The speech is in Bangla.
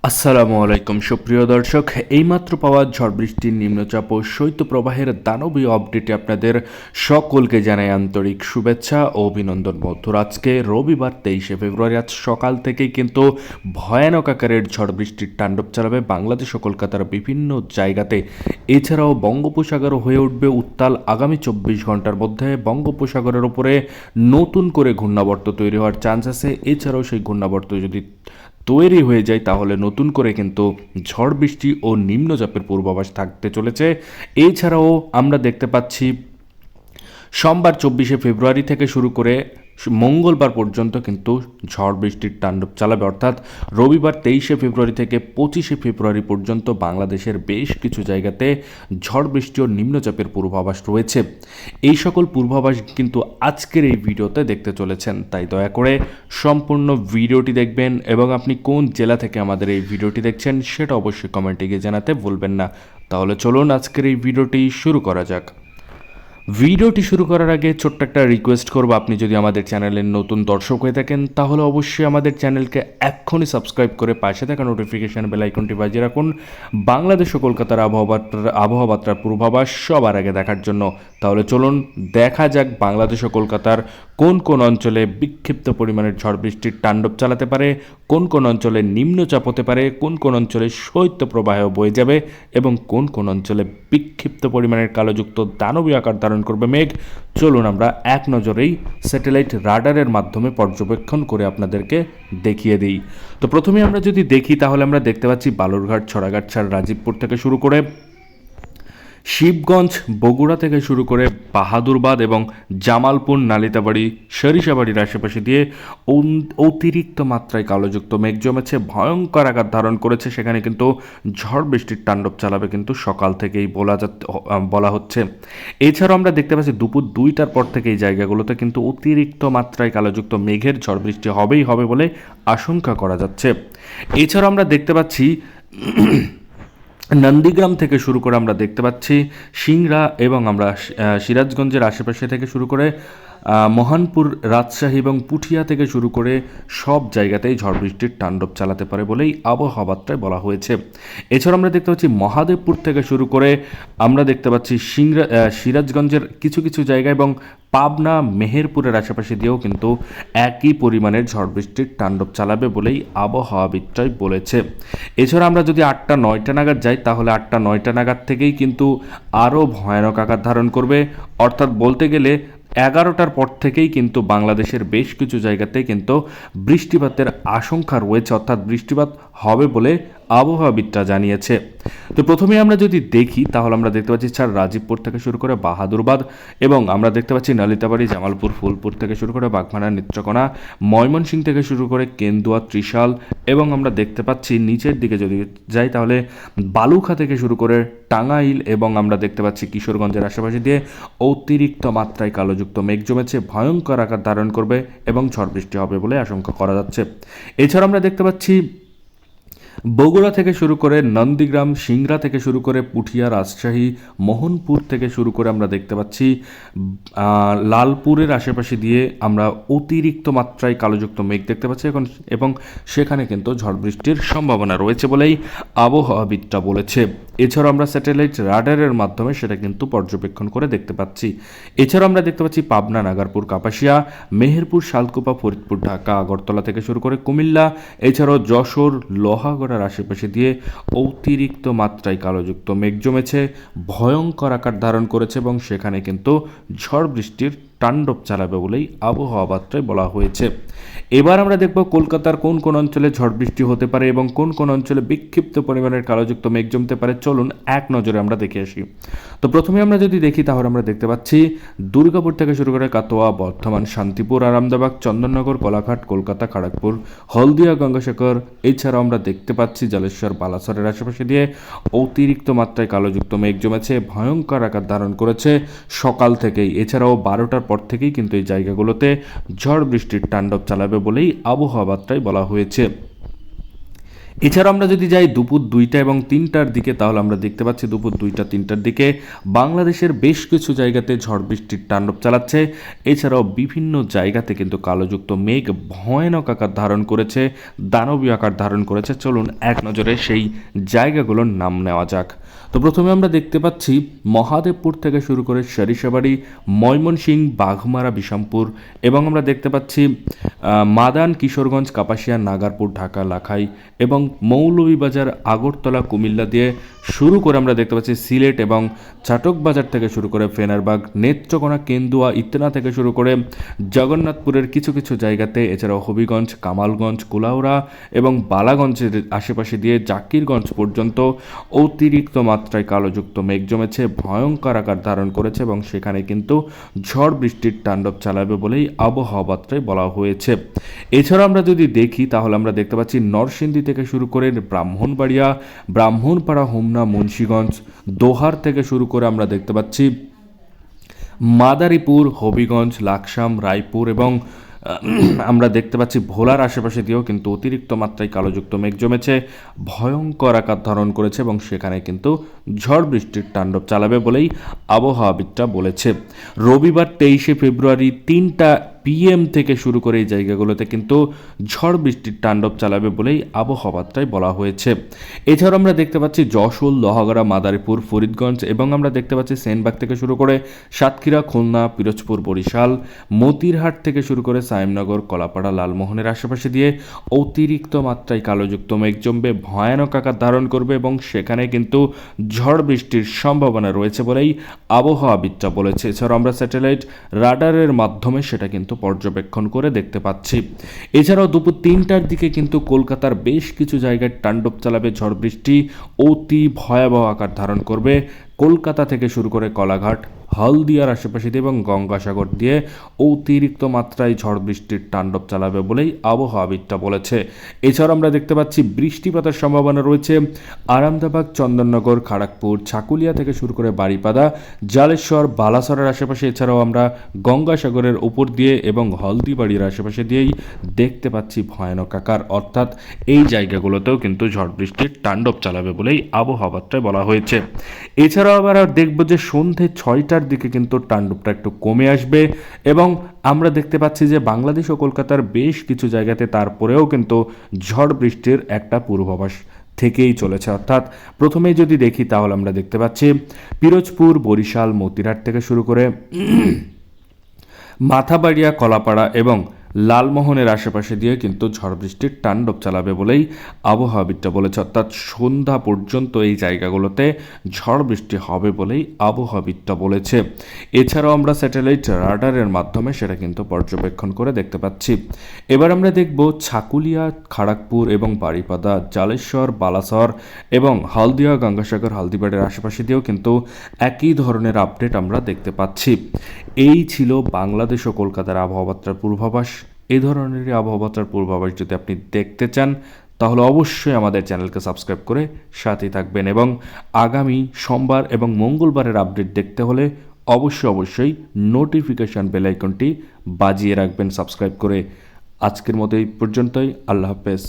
আসসালামু আলাইকুম সুপ্রিয় দর্শক, এইমাত্র পাওয়া ঝড় বৃষ্টির নিম্নচাপ ও শৈত্যপ্রবাহের দানবীয় আপডেটে আপনাদের সকলকে জানাই আন্তরিক শুভেচ্ছা ও অভিনন্দন। বন্ধুরা, আজকে রবিবার 23শে ফেব্রুয়ারি, আজ সকাল থেকেই কিন্তু ভয়ানক আকারের ঝড় বৃষ্টির তাণ্ডব চালাবে বাংলাদেশ ও কলকাতার বিভিন্ন জায়গাতে। এছাড়াও বঙ্গোপসাগর হয়ে উঠবে উত্তাল। আগামী 24 ঘন্টার মধ্যে বঙ্গোপসাগরের ওপরে নতুন করে ঘূর্ণাবর্ত তৈরি হওয়ার চান্স আছে। এছাড়াও সেই ঘূর্ণাবর্ত যদি তৈরি হয়ে যায় তাহলে নতুন করে কিন্তু ঝড় বৃষ্টি ও নিম্নচাপের পূর্বাভাস থাকতে চলেছে। এছাড়াও আমরা দেখতে পাচ্ছি সোমবার 24শে ফেব্রুয়ারি থেকে শুরু করে মঙ্গলবার পর্যন্ত কিন্তু ঝড় বৃষ্টির তাণ্ডব চালাবে, অর্থাৎ রবিবার 23শে ফেব্রুয়ারি থেকে 25শে ফেব্রুয়ারি পর্যন্ত বাংলাদেশের বেশ কিছু জায়গাতে ঝড় বৃষ্টি ও নিম্নচাপের পূর্বাভাস রয়েছে। এই সকল পূর্বাভাস কিন্তু আজকের এই ভিডিওতে দেখতে চলেছেন, তাই দয়া করে সম্পূর্ণ ভিডিওটি দেখবেন এবং আপনি কোন জেলা থেকে আমাদের এই ভিডিওটি দেখছেন সেটা অবশ্যই কমেন্টে গিয়ে জানাতে ভুলবেন না। তাহলে চলুন আজকের এই ভিডিওটি শুরু করা যাক। ভিডিওটি শুরু করার আগে ছোট্ট একটা রিকোয়েস্ট করব, আপনি যদি আমাদের চ্যানেলের নতুন দর্শক হয়ে থাকেন তাহলে অবশ্যই আমাদের চ্যানেলকে এক্ষুনি সাবস্ক্রাইব করে পাশে থাকা নোটিফিকেশান বেল আইকনটি বাজিয়ে রাখুন বাংলাদেশ ও কলকাতার আবহাওয়া পূর্বাভাস সবার আগে দেখার জন্য। তাহলে চলুন দেখা যাক বাংলাদেশ ও কলকাতার কোন কোন অঞ্চলে বিক্ষিপ্ত পরিমাণের ঝড় বৃষ্টির তাণ্ডব চালাতে পারে, কোন কোন অঞ্চলে নিম্নচাপ হতে পারে, কোন কোন অঞ্চলে শৈত্যপ্রবাহ বয়ে যাবে এবং কোন কোন অঞ্চলে বিক্ষিপ্ত পরিমাণের কালোযুক্ত দানবীয় আকার ধারণ করবে মেঘ। চলুন আমরা এক নজরেই স্যাটেলাইট রাডারের মাধ্যমে পর্যবেক্ষণ করে আপনাদেরকে দেখিয়ে দিই। তো প্রথমে আমরা যদি দেখি তাহলে আমরা দেখতে পাচ্ছি বালুরঘাট, ছড়াগাছাড়, রাজীবপুর থেকে শুরু করে শিবগঞ্জ, বগুড়া থেকে শুরু করে বাহাদুরবাদ এবং জামালপুর, নালিতাবাড়ি, সরিষাবাড়ির আশেপাশে দিয়ে অতিরিক্ত মাত্রায় কালোযুক্ত মেঘ জমেছে, ভয়ঙ্কর আকার ধারণ করেছে। সেখানে কিন্তু ঝড় বৃষ্টির তাণ্ডব চালাবে কিন্তু সকাল থেকেই বলা হচ্ছে। এছাড়াও আমরা দেখতে পাচ্ছি দুপুর 2টার পর থেকে এই জায়গাগুলোতে কিন্তু অতিরিক্ত মাত্রায় কালোযুক্ত মেঘের ঝড় বৃষ্টি হবেই হবে বলে আশঙ্কা করা যাচ্ছে। এছাড়াও আমরা দেখতে পাচ্ছি নন্দীগ্রাম থেকে শুরু করে আমরা দেখতে পাচ্ছি সিংড়া এবং আমরা সিরাজগঞ্জের আশেপাশে থেকে শুরু করে মহানপুর, রাজশাহী এবং পুঠিয়া থেকে শুরু করে সব জায়গাতেই ঝড় বৃষ্টির তাণ্ডব চালাতে পারে বলেই আবহাওয়া বার্তায় বলা হয়েছে। এছাড়া আমরা দেখতে পাচ্ছি মহাদেবপুর থেকে শুরু করে আমরা দেখতে পাচ্ছি সিরাজগঞ্জের কিছু কিছু জায়গা এবং পাবনা, মেহেরপুরের আশেপাশে দিয়েও কিন্তু একই পরিমাণের ঝড় বৃষ্টির তাণ্ডব চালাবে বলেই আবহাওয়াবিদরাই বলেছে। এছাড়া আমরা যদি 8টা 9টা নাগাদ যাই তাহলে 8টা 9টা নাগাদ থেকেই কিন্তু আরও ভয়ানক আকার ধারণ করবে, অর্থাৎ বলতে গেলে 11টার পর থেকেই কিন্তু বাংলাদেশের বেশ কিছু জায়গাতে কিন্তু বৃষ্টিপাতের আশঙ্কা রয়েছে, অর্থাৎ বৃষ্টিপাত হবে বলে আবহাওয়াবিদরা জানিয়েছে। তো প্রথমে আমরা যদি দেখি তাহলে আমরা দেখতে পাচ্ছি রাজীবপুর থেকে শুরু করে বাহাদুরবাদ এবং আমরা দেখতে পাচ্ছি নালিতাবাড়ি, জামালপুর, ফুলপুর থেকে শুরু করে বাগমারা, নেত্রকোনা, ময়মনসিংহ থেকে শুরু করে কেন্দুয়া, ত্রিশাল এবং আমরা দেখতে পাচ্ছি নিচের দিকে যদি যাই তাহলে বালুখা থেকে শুরু করে টাঙ্গাইল এবং আমরা দেখতে পাচ্ছি কিশোরগঞ্জের আশেপাশে দিয়ে অতিরিক্ত মাত্রায় কালোযুক্ত মেঘ জমেছে, ভয়ঙ্কর আকার ধারণ করবে এবং ঝড় বৃষ্টি হবে বলে আশঙ্কা করা যাচ্ছে। এছাড়া আমরা দেখতে পাচ্ছি বগুড়া থেকে শুরু করে নন্দীগ্রাম, সিংড়া থেকে শুরু করে পুঠিয়া, রাজশাহী, মোহনপুর থেকে শুরু করে আমরা দেখতে পাচ্ছি লালপুরের আশেপাশে দিয়ে আমরা অতিরিক্ত মাত্রায় কালোযুক্ত মেঘ দেখতে পাচ্ছি এবং সেখানে কিন্তু ঝড় বৃষ্টির সম্ভাবনা রয়েছে বলেই আবহাওয়াবিদরা বলেছে। এছাড়াও আমরা স্যাটেলাইট রাডারের মাধ্যমে সেটা কিন্তু পর্যবেক্ষণ করে দেখতে পাচ্ছি। এছাড়াও আমরা দেখতে পাচ্ছি পাবনা, নাগারপুর, কাপাসিয়া, মেহেরপুর, শালকুপা, ফরিদপুর, ঢাকা, আগরতলা থেকে শুরু করে কুমিল্লা, এছাড়াও যশোর, লোহাগড়ার আশেপাশে দিয়ে অতিরিক্ত মাত্রায় কালোযুক্ত মেঘ জমেছে, ভয়ঙ্কর আকার ধারণ করেছে এবং সেখানে কিন্তু ঝড় বৃষ্টির তাণ্ডব চালাবে বলেই আবহাওয়া বার্তায় বলা হয়েছে। এবার আমরা দেখব কলকাতার কোন কোন অঞ্চলে ঝড় বৃষ্টি হতে পারে এবং কোন কোন অঞ্চলে বিক্ষিপ্ত পরিমাণের কালোযুক্ত মেঘ জমতে পারে। চলুন এক নজরে আমরা দেখে আসি। তো প্রথমে আমরা যদি দেখি তাহলে আমরা দেখতে পাচ্ছি দুর্গাপুর থেকে শুরু করে কাটোয়া, বর্ধমান, শান্তিপুর, আরামবাগ, চন্দননগর, কোলাঘাট, কলকাতা, খড়গপুর, হলদিয়া, গঙ্গাসাগর। এছাড়াও আমরা দেখতে পাচ্ছি জলেশ্বর, বালাসরের আশেপাশে দিয়ে অতিরিক্ত মাত্রায় কালোযুক্ত মেঘ জমেছে, ভয়ঙ্কর আকার ধারণ করেছে সকাল থেকেই। এছাড়াও 12টার পর থেকেই কিন্তু এই জায়গাগুলোতে ঝড় বৃষ্টির তাণ্ডব চালাবে বলেই আবহাওয়া বার্তায় বলা হয়েছে। এছাড়া আমরা যদি যাই দুপুর 2টা এবং 3টার দিকে, তাহলে আমরা দেখতে পাচ্ছি দুপুর 2টা 3টার দিকে বাংলাদেশের বেশ কিছু জায়গাতে ঝড় বৃষ্টির তাণ্ডব চালাচ্ছে। এছাড়াও বিভিন্ন জায়গাতে কিন্তু কালোযুক্ত মেঘ ভয়ানক আকার ধারণ করেছে, দানবীয় আকার ধারণ করেছে। চলুন এক নজরে সেই জায়গাগুলোর নাম নেওয়া যাক। তো প্রথমে আমরা দেখতে পাচ্ছি মহাদেবপুর থেকে শুরু করে সরিষাবাড়ি, ময়মনসিংহ, বাঘমারা, বিষামপুর, এবং আমরা দেখতে পাচ্ছি মাদান, কিশোরগঞ্জ, কাপাসিয়া, নাগারপুর, ঢাকা, লাখাই এবং মৌলভীবাজার, আগরতলা, কুমিল্লা দিয়ে শুরু করে আমরা দেখতে পাচ্ছি সিলেট এবং চাটকবাজার থেকে শুরু করে ফেনারবাগ, নেত্রকোনা, কেন্দুয়া, ইতনা থেকে শুরু করে জগন্নাথপুরের কিছু কিছু জায়গাতে, এছাড়াও হবিগঞ্জ, কামালগঞ্জ, কুলাউড়া এবং বালাগঞ্জের আশেপাশে দিয়ে জাকিরগঞ্জ পর্যন্ত অতিরিক্ত মাত্রায় কালোযুক্ত মেঘ জমেছে, ভয়ঙ্কর আকার ধারণ করেছে এবং সেখানে কিন্তু ঝড় বৃষ্টির তাণ্ডব চালাবে বলেই আবহাওয়া বার্তায় বলা হয়েছে। এছাড়া আমরা যদি দেখি তাহলে আমরা দেখতে পাচ্ছি নরসিংদী থেকে শুরু করে ব্রাহ্মণবাড়িয়া, ব্রাহ্মণপাড়া, হোমনা, মুন্সীগঞ্জ, দোহার থেকে শুরু করে আমরা দেখতে পাচ্ছি মাদারীপুর, হবিগঞ্জ, লাকসাম, রায়পুর এবং আমরা দেখতে পাচ্ছি ভোলার আশেপাশে দিয়েও কিন্তু অতিরিক্ত মাত্রায় কালোযুক্ত মেঘ জমেছে, ভয়ঙ্কর আকার ধারণ করেছে এবং সেখানে কিন্তু ঝড় বৃষ্টির তাণ্ডব চালাবে বলেই আবহাওয়াবিদরা বলেছে। রবিবার 23শে ফেব্রুয়ারি 3টা PM থেকে শুরু করে এই জায়গাগুলোতে কিন্তু ঝড় বৃষ্টির তাণ্ডব চালাবে বলেই আবহাওয়াবার্তায় বলা হয়েছে। এছাড়াও আমরা দেখতে পাচ্ছি যশোর, লোহাগড়া, মাদারীপুর, ফরিদগঞ্জ এবং আমরা দেখতে পাচ্ছি সেনবাগ থেকে শুরু করে সাতক্ষীরা, খুলনা, পিরোজপুর, বরিশাল, মতিরহাট থেকে শুরু করে সাইমনগর, কলাপাড়া, লালমোহনের আশেপাশে দিয়ে অতিরিক্ত মাত্রায় কালোযুক্ত মেঘ জমবে, ভয়ানক আকার ধারণ করবে এবং সেখানে কিন্তু ঝড় বৃষ্টির সম্ভাবনা রয়েছে বলেই আবহাওয়াবিদরা বলেছে। এছাড়াও আমরা স্যাটেলাইট রাডারের মাধ্যমে সেটা কিন্তু পর্যবেক্ষণ করে দেখতে পাচ্ছি। এছাড়াও দুপুর 3টার দিকে কিন্তু কলকাতার বেশ কিছু জায়গায় তাণ্ডব চালাবে ঝড় বৃষ্টি, অতি ভয়াবহ আকার ধারণ করবে। কলকাতা থেকে শুরু করে কলাঘাট, হলদিয়ার আশেপাশে দিয়ে এবং গঙ্গাসাগর দিয়ে অতিরিক্ত মাত্রায় ঝড় বৃষ্টির তাণ্ডব চালাবে বলেই আবহাওয়াবিদরা বলেছে। এছাড়াও আমরা দেখতে পাচ্ছি বৃষ্টিপাতের সম্ভাবনা রয়েছে আরামদাবাগ, চন্দননগর, খড়গপুর, ছাকুলিয়া থেকে শুরু করে বারিপাদা, জালেশ্বর, বালাসরের আশেপাশে। এছাড়াও আমরা গঙ্গাসাগরের উপর দিয়ে এবং হলদিবাড়ির আশেপাশে দিয়েই দেখতে পাচ্ছি ভয়ানক আকার, অর্থাৎ এই জায়গাগুলোতেও কিন্তু ঝড় বৃষ্টির তাণ্ডব চালাবে বলেই আবহাওয়াবার্তায় বলা হয়েছে। এছাড়াও আবার দেখবো যে সন্ধে 6টার দিকে কিন্তু তাণ্ডবটা একটু কমে আসবে এবং আমরা দেখতে পাচ্ছি যে বাংলাদেশ ও কলকাতার বেশ কিছু জায়গাতে তারপরেও কিন্তু ঝড় বৃষ্টির একটা পূর্বাভাস থেকেই চলেছে। অর্থাৎ প্রথমেই যদি দেখি তাহলে আমরা দেখতে পাচ্ছি পিরোজপুর, বরিশাল, মতিরহাট থেকে শুরু করে মাথাবাড়িয়া, কলাপাড়া এবং লালমোহনের আশেপাশে দিয়ে কিন্তু ঝড় বৃষ্টির তাণ্ডব চালাবে বলেই আবহাওয়াবিদরা বলেছে। অর্থাৎ সন্ধ্যা পর্যন্ত এই জায়গাগুলোতে ঝড় বৃষ্টি হবে বলেই আবহাওয়াবিদরা বলেছে। এছাড়াও আমরা স্যাটেলাইট রাডারের মাধ্যমে সেটা কিন্তু পর্যবেক্ষণ করে দেখতে পাচ্ছি। এবার আমরা দেখব ছাকুলিয়া, খড়গপুর এবং বারিপাদা, জালেশ্বর, বালাসর এবং হলদিয়া, গঙ্গাসাগর, হলদিবাড়ির আশেপাশে দিয়েও কিন্তু একই ধরনের আপডেট আমরা দেখতে পাচ্ছি। এই ছিল বাংলাদেশ ও কলকাতার আবহাওয়ার পূর্বাভাস। এই ধরনেরই আবহাওয়ার পূর্বাভাস যদি আপনি দেখতে চান তাহলে অবশ্যই আমাদের চ্যানেলকে সাবস্ক্রাইব করে সাথেই থাকবেন এবং আগামী সোমবার এবং মঙ্গলবারের আপডেট দেখতে হলে অবশ্যই নোটিফিকেশন বেল আইকনটি বাজিয়ে রাখবেন সাবস্ক্রাইব করে। আজকের মতো এই পর্যন্তই। আল্লাহ হাফেজ।